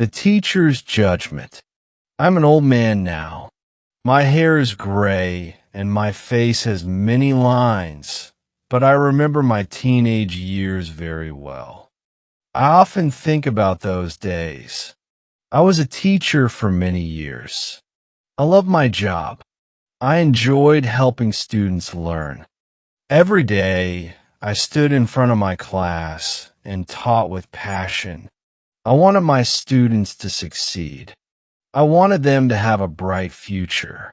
The teacher's judgment. I'm an old man now. My hair is gray and my face has many lines, but I remember my teenage years very well. I often think about those days. I was a teacher for many years. I loved my job. I enjoyed helping students learn. Every day, I stood in front of my class and taught with passion. I wanted my students to succeed. I wanted them to have a bright future.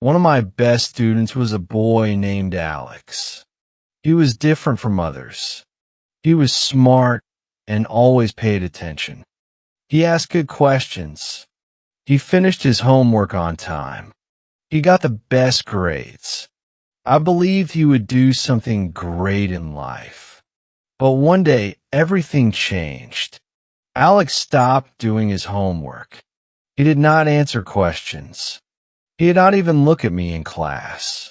One of my best students was a boy named Alex. He was different from others. He was smart and always paid attention. He asked good questions. He finished his homework on time. He got the best grades. I believed he would do something great in life. But one day, everything changed. Alex stopped doing his homework. He did not answer questions. He did not even look at me in class.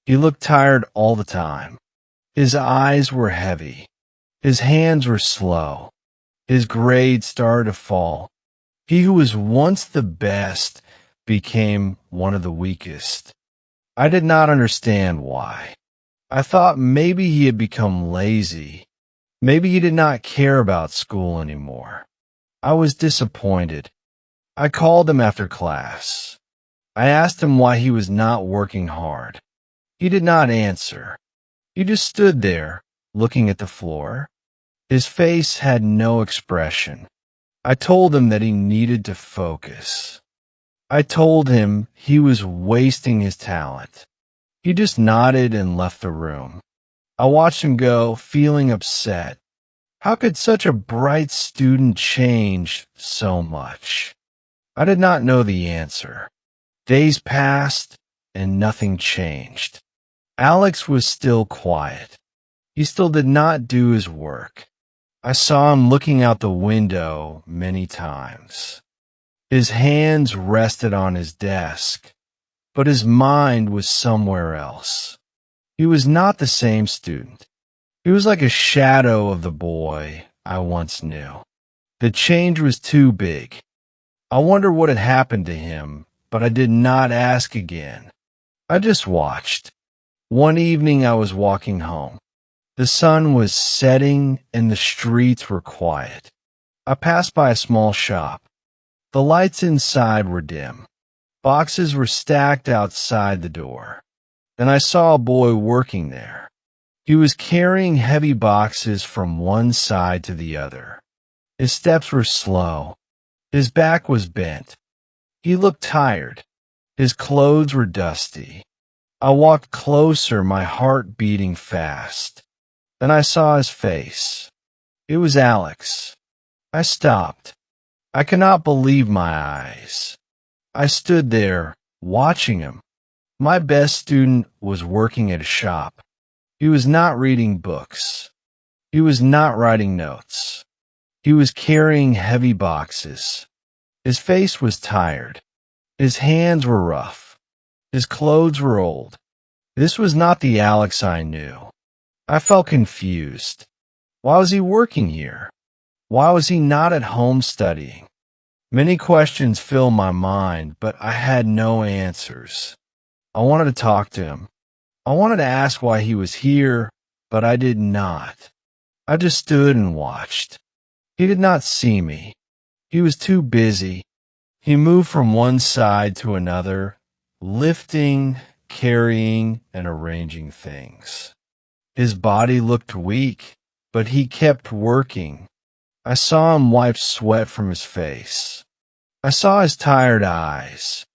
He looked tired all the time. His eyes were heavy. His hands were slow. His grades started to fall. He who was once the best became one of the weakest. I did not understand why. I thought maybe he had become lazy. Maybe he did not care about school anymore. I was disappointed. I called him after class. I asked him why he was not working hard. He did not answer. He just stood there, looking at the floor. His face had no expression. I told him that he needed to focus. I told him he was wasting his talent. He just nodded and left the room. I watched him go, feeling upset. How could such a bright student change so much? I did not know the answer. Days passed and nothing changed. Alex was still quiet. He still did not do his work. I saw him looking out the window many times. His hands rested on his desk, but his mind was somewhere else. He was not the same student. He was like a shadow of the boy I once knew. The change was too big. I wondered what had happened to him, but I did not ask again. I just watched. One evening I was walking home. The sun was setting and the streets were quiet. I passed by a small shop. The lights inside were dim. Boxes were stacked outside the door. Then I saw a boy working there. He was carrying heavy boxes from one side to the other. His steps were slow. His back was bent. He looked tired. His clothes were dusty. I walked closer, my heart beating fast. Then I saw his face. It was Alex. I stopped. I could not believe my eyes. I stood there, watching him. My best student was working at a shop. He was not reading books. He was not writing notes. He was carrying heavy boxes. His face was tired. His hands were rough. His clothes were old. This was not the Alex I knew. I felt confused. Why was he working here? Why was he not at home studying? Many questions filled my mind, but I had no answers. I wanted to talk to him. I wanted to ask why he was here, but I did not. I just stood and watched. He did not see me. He was too busy. He moved from one side to another, lifting, carrying, and arranging things. His body looked weak, but he kept working. I saw him wipe sweat from his face. I saw his tired eyes.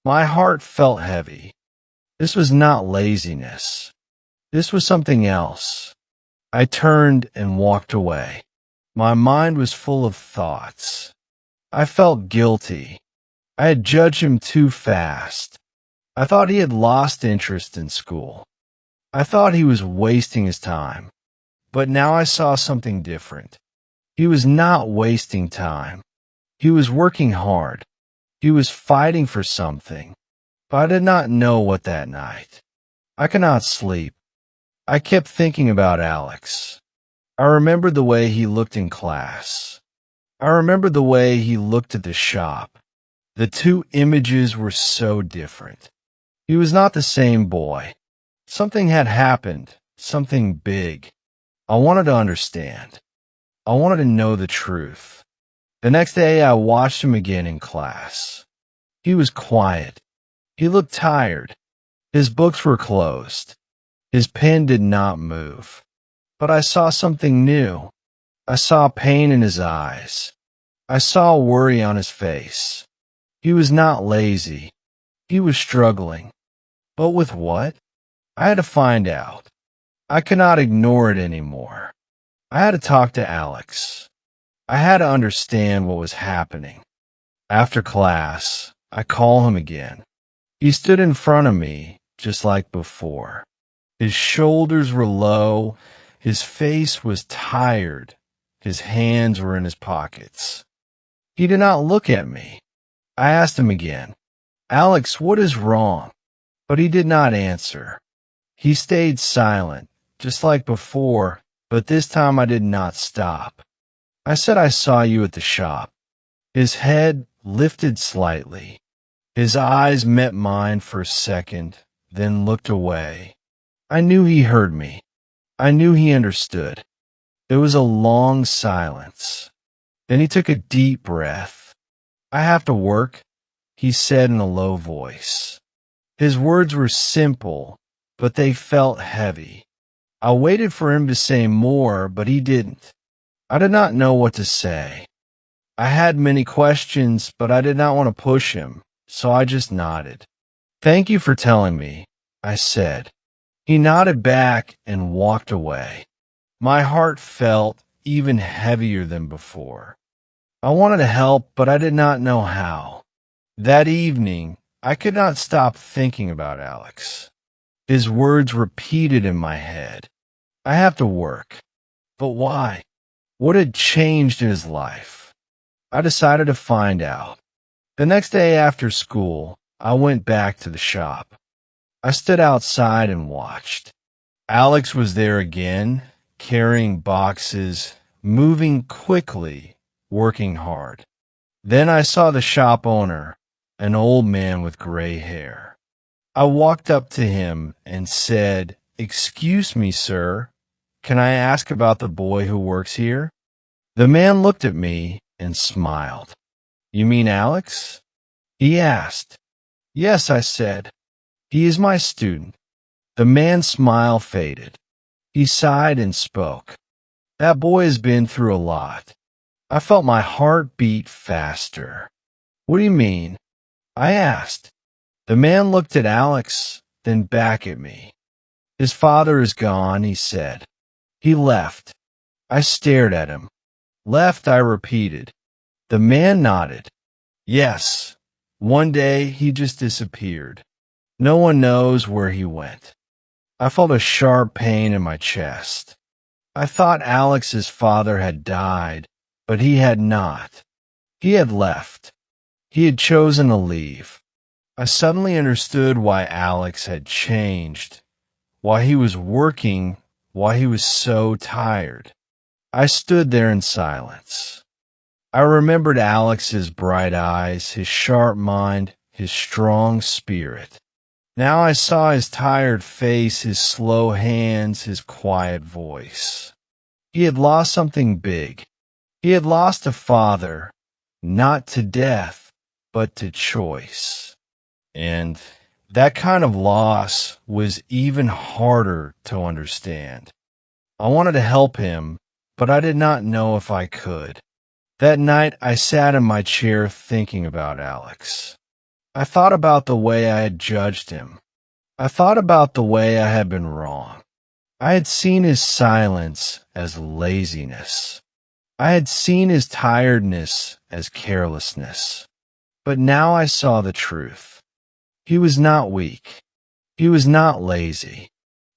My heart felt heavy. This was not laziness. This was something else. I turned and walked away. My mind was full of thoughts. I felt guilty. I had judged him too fast. I thought he had lost interest in school. I thought he was wasting his time. But now I saw something different. He was not wasting time. He was working hard. He was fighting for something. But I did not know what that night. I could not sleep. I kept thinking about Alex. I remembered the way he looked in class. I remember the way he looked at the shop. The two images were so different. He was not the same boy. Something had happened, something big. I wanted to understand. I wanted to know the truth. The next day, I watched him again in class. He was quiet. He looked tired. His books were closed. His pen did not move. But I saw something new. I saw pain in his eyes. I saw worry on his face. He was not lazy. He was struggling. But with what? I had to find out. I could not ignore it anymore. I had to talk to Alex. I had to understand what was happening. After class, I call him again. He stood in front of me, just like before. His shoulders were low. His face was tired. His hands were in his pockets. He did not look at me. I asked him again, "Alex, what is wrong?" But he did not answer. He stayed silent, just like before, but this time I did not stop. I said, "I saw you at the shop." His head lifted slightly. His eyes met mine for a second, then looked away. I knew he heard me. I knew he understood. There was a long silence. Then he took a deep breath. "I have to work," he said in a low voice. His words were simple, but they felt heavy. I waited for him to say more, but he didn't. I did not know what to say. I had many questions, but I did not want to push him, so I just nodded. "Thank you for telling me," I said. He nodded back and walked away. My heart felt even heavier than before. I wanted to help, but I did not know how. That evening, I could not stop thinking about Alex. His words repeated in my head. I have to work. But why? What had changed in his life? I decided to find out. The next day after school, I went back to the shop. I stood outside and watched. Alex was there again, carrying boxes, moving quickly, working hard. Then I saw the shop owner, an old man with gray hair. I walked up to him and said, "Excuse me, sir. Can I ask about the boy who works here?" The man looked at me and smiled. "You mean Alex?" he asked. "Yes," I said. "He is my student." The man's smile faded. He sighed and spoke. "That boy has been through a lot." I felt my heart beat faster. "What do you mean?" I asked. The man looked at Alex, then back at me. "His father is gone," he said. "He left." I stared at him. "Left," I repeated. The man nodded. "Yes. One day he just disappeared. No one knows where he went." I felt a sharp pain in my chest. I thought Alex's father had died, but he had not. He had left. He had chosen to leave. I suddenly understood why Alex had changed, why he was working, why he was so tired. I stood there in silence. I remembered Alex's bright eyes, his sharp mind, his strong spirit. Now I saw his tired face, his slow hands, his quiet voice. He had lost something big. He had lost a father, not to death, but to choice. And that kind of loss was even harder to understand. I wanted to help him, but I did not know if I could. That night, I sat in my chair thinking about Alex. I thought about the way I had judged him. I thought about the way I had been wrong. I had seen his silence as laziness. I had seen his tiredness as carelessness. But now I saw the truth. He was not weak. He was not lazy.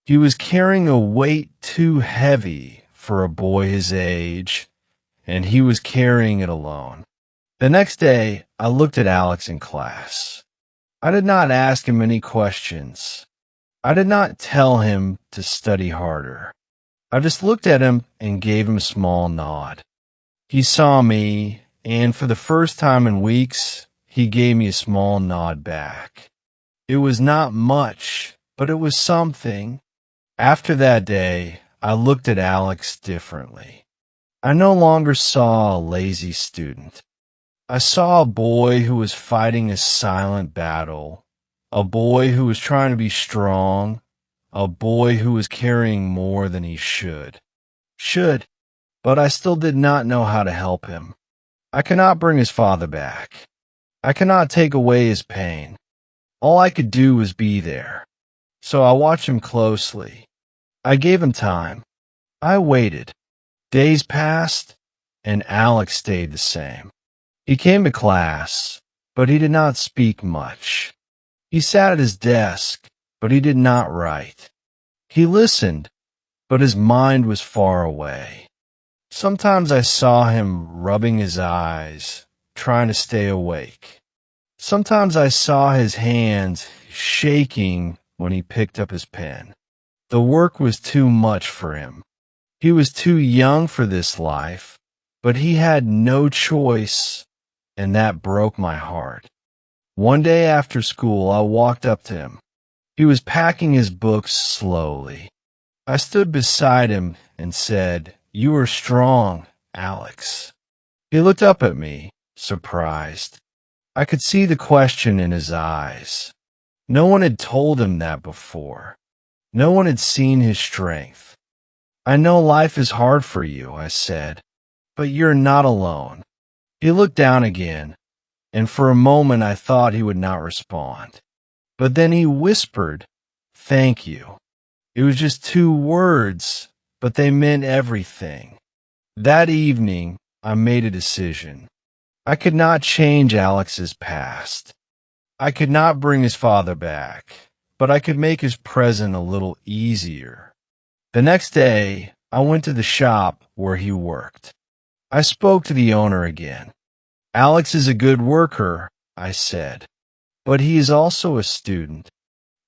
He was carrying a weight too heavy for a boy his age, and he was carrying it alone. The next day, I looked at Alex in class. I did not ask him any questions. I did not tell him to study harder. I just looked at him and gave him a small nod. He saw me, and for the first time in weeks, he gave me a small nod back. It was not much, but it was something. After that day, I looked at Alex differently. I no longer saw a lazy student. I saw a boy who was fighting a silent battle, a boy who was trying to be strong, a boy who was carrying more than he should. But I still did not know how to help him. I cannot bring his father back. I cannot take away his pain. All I could do was be there. So I watched him closely. I gave him time. I waited. Days passed, and Alex stayed the same. He came to class, but he did not speak much. He sat at his desk, but he did not write. He listened, but his mind was far away. Sometimes I saw him rubbing his eyes, trying to stay awake. Sometimes I saw his hands shaking when he picked up his pen. The work was too much for him. He was too young for this life, but he had no choice, and that broke my heart. One day after school, I walked up to him. He was packing his books slowly. I stood beside him and said, "You are strong, Alex." He looked up at me, surprised. I could see the question in his eyes. No one had told him that before. No one had seen his strength. "I know life is hard for you," I said, "but you're not alone." He looked down again, and for a moment I thought he would not respond. But then he whispered, "Thank you." It was just 2 words, but they meant everything. That evening, I made a decision. I could not change Alex's past. I could not bring his father back, but I could make his present a little easier. The next day, I went to the shop where he worked. I spoke to the owner again. "Alex is a good worker," I said, "but he is also a student.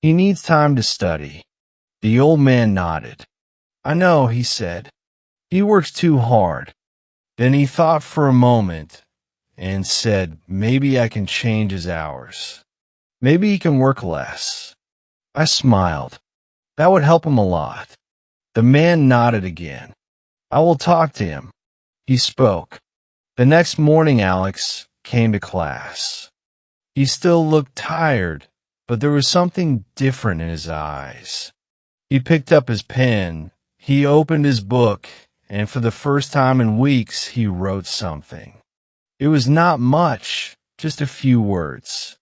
He needs time to study." The old man nodded. "I know," he said. "He works too hard." Then he thought for a moment and said, "Maybe I can change his hours. Maybe he can work less." I smiled. That would help him a lot. The man nodded again. "I will talk to him." He spoke. The next morning, Alex came to class. He still looked tired, but there was something different in his eyes. He picked up his pen, he opened his book, and for the first time in weeks, he wrote something. It was not much, just a few words.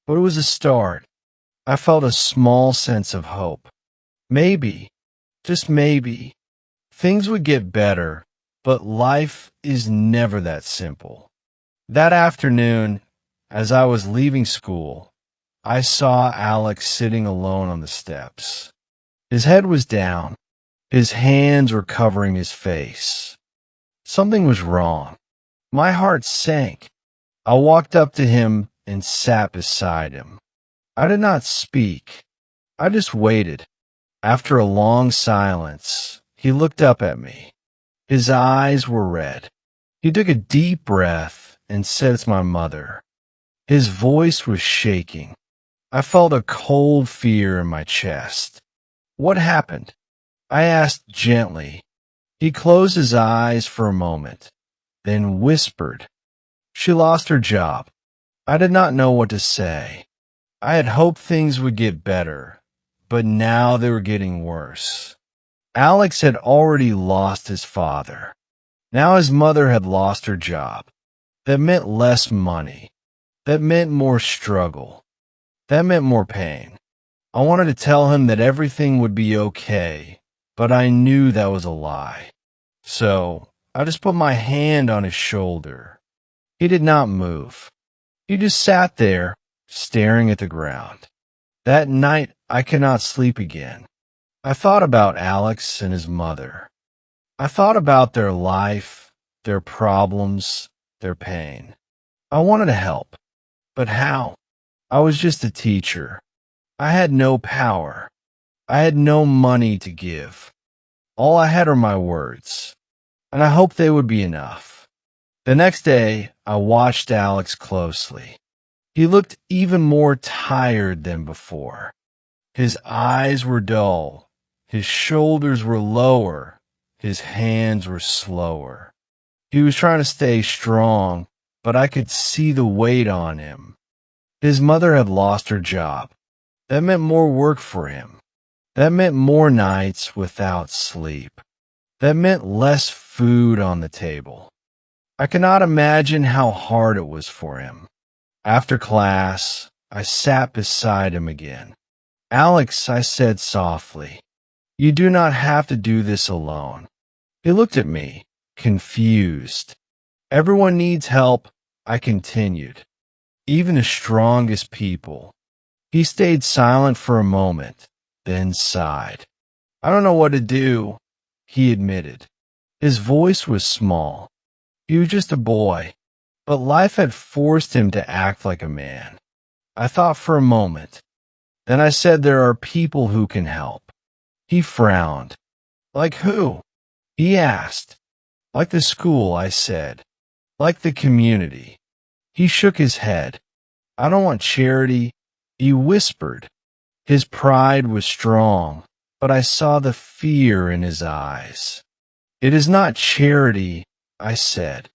But it was a start. I felt a small sense of hope. Maybe, just maybe, things would get better, but life is never that simple. That afternoon, as I was leaving school, I saw Alex sitting alone on the steps. His head was down. His hands were covering his face. Something was wrong. My heart sank. I walked up to him and sat beside him. I did not speak. I just waited. After a long silence, he looked up at me. His eyes were red. He took a deep breath and said, "It's my mother." His voice was shaking. I felt a cold fear in my chest. "What happened?" I asked gently. He closed his eyes for a moment, then whispered, "She lost her job." I did not know what to say. I had hoped things would get better, but now they were getting worse. Alex had already lost his father. Now his mother had lost her job. That meant less money. That meant more struggle. That meant more pain. I wanted to tell him that everything would be okay, but I knew that was a lie. So I just put my hand on his shoulder. He did not move. He just sat there, staring at the ground. That night, I could not sleep again. I thought about Alex and his mother. I thought about their life, their problems, their pain. I wanted to help, but how? I was just a teacher. I had no power. I had no money to give. All I had are my words, and I hoped they would be enough. The next day, I watched Alex closely. He looked even more tired than before. His eyes were dull, his shoulders were lower, his hands were slower. He was trying to stay strong, but I could see the weight on him. His mother had lost her job. That meant more work for him. That meant more nights without sleep. That meant less food on the table. I cannot imagine how hard it was for him. After class, I sat beside him again. "Alex," I said softly, "you do not have to do this alone." He looked at me, confused. "Everyone needs help," I continued. "Even the strongest people." He stayed silent for a moment, then sighed. "I don't know what to do," he admitted. His voice was small. He was just a boy, but life had forced him to act like a man. I thought for a moment. Then I said there are people who can help. He frowned. "Like who?" he asked. "Like the school," I said. "Like the community." He shook his head. "I don't want charity," he whispered. His pride was strong, but I saw the fear in his eyes. "It is not charity," I said.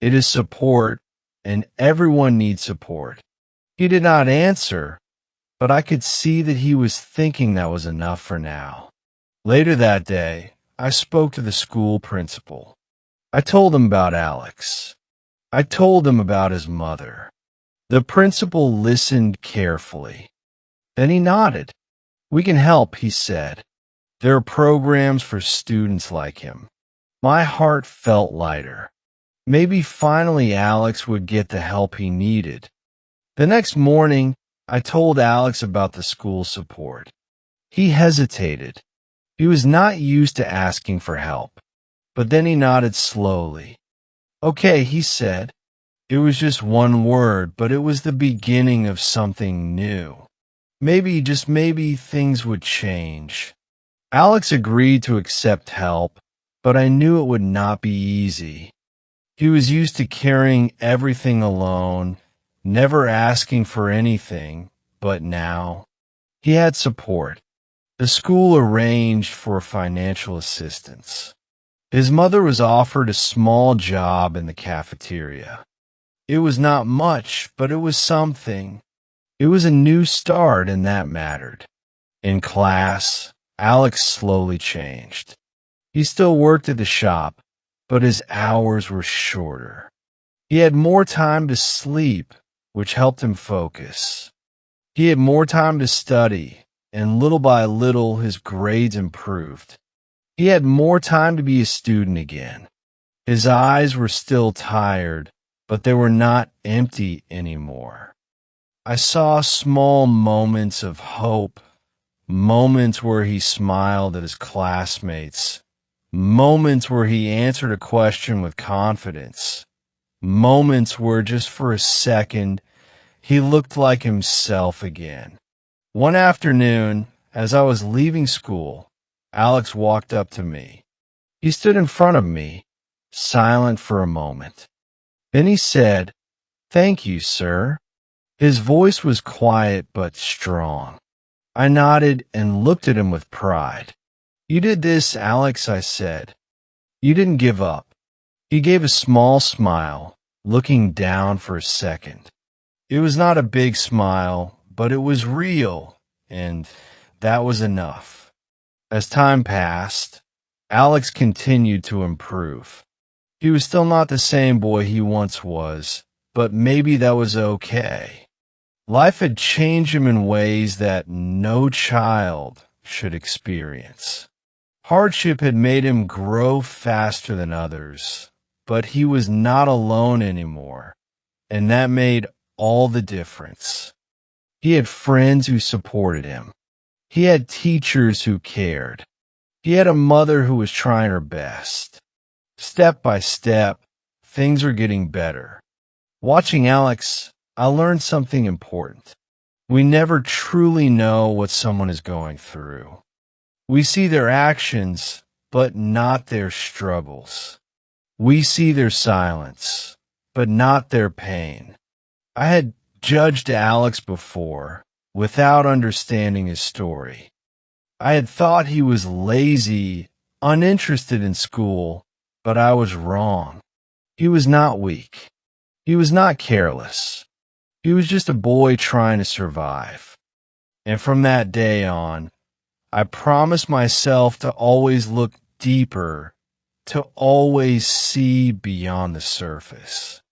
"It is support, and everyone needs support." He did not answer, but I could see that he was thinking that was enough for now. Later that day, I spoke to the school principal. I told him about Alex. I told him about his mother. The principal listened carefully. Then he nodded. "We can help," he said. "There are programs for students like him." My heart felt lighter. Maybe finally Alex would get the help he needed. The next morning, I told Alex about the school support. He hesitated. He was not used to asking for help, but then he nodded slowly. "Okay," he said. It was just one word, but it was the beginning of something new. Maybe, just maybe, things would change. Alex agreed to accept help, but I knew it would not be easy. He was used to carrying everything alone, never asking for anything, but now he had support. The school arranged for financial assistance. His mother was offered a small job in the cafeteria. It was not much, but it was something. It was a new start, and that mattered. In class, Alex slowly changed. He still worked at the shop, but his hours were shorter. He had more time to sleep, which helped him focus. He had more time to study, and little by little his grades improved. He had more time to be a student again. His eyes were still tired, but they were not empty anymore. I saw small moments of hope, moments where he smiled at his classmates, moments where he answered a question with confidence, moments where just for a second he looked like himself again. One afternoon, as I was leaving school, Alex walked up to me. He stood in front of me, silent for a moment. Then he said, "Thank you, sir." His voice was quiet but strong. I nodded and looked at him with pride. "You did this, Alex," I said. "You didn't give up." He gave a small smile, looking down for a second. It was not a big smile, but it was real, and that was enough. As time passed, Alex continued to improve. He was still not the same boy he once was, but maybe that was okay. Life had changed him in ways that no child should experience. Hardship had made him grow faster than others, but he was not alone anymore, and that made all the difference. He had friends who supported him. He had teachers who cared. He had a mother who was trying her best. Step by step, things were getting better. Watching Alex, I learned something important. We never truly know what someone is going through. We see their actions, but not their struggles. We see their silence, but not their pain. I had judged Alex before, without understanding his story. I had thought he was lazy, uninterested in school, but I was wrong. He was not weak. He was not careless. He was just a boy trying to survive. And from that day on, I promised myself to always look deeper, to always see beyond the surface.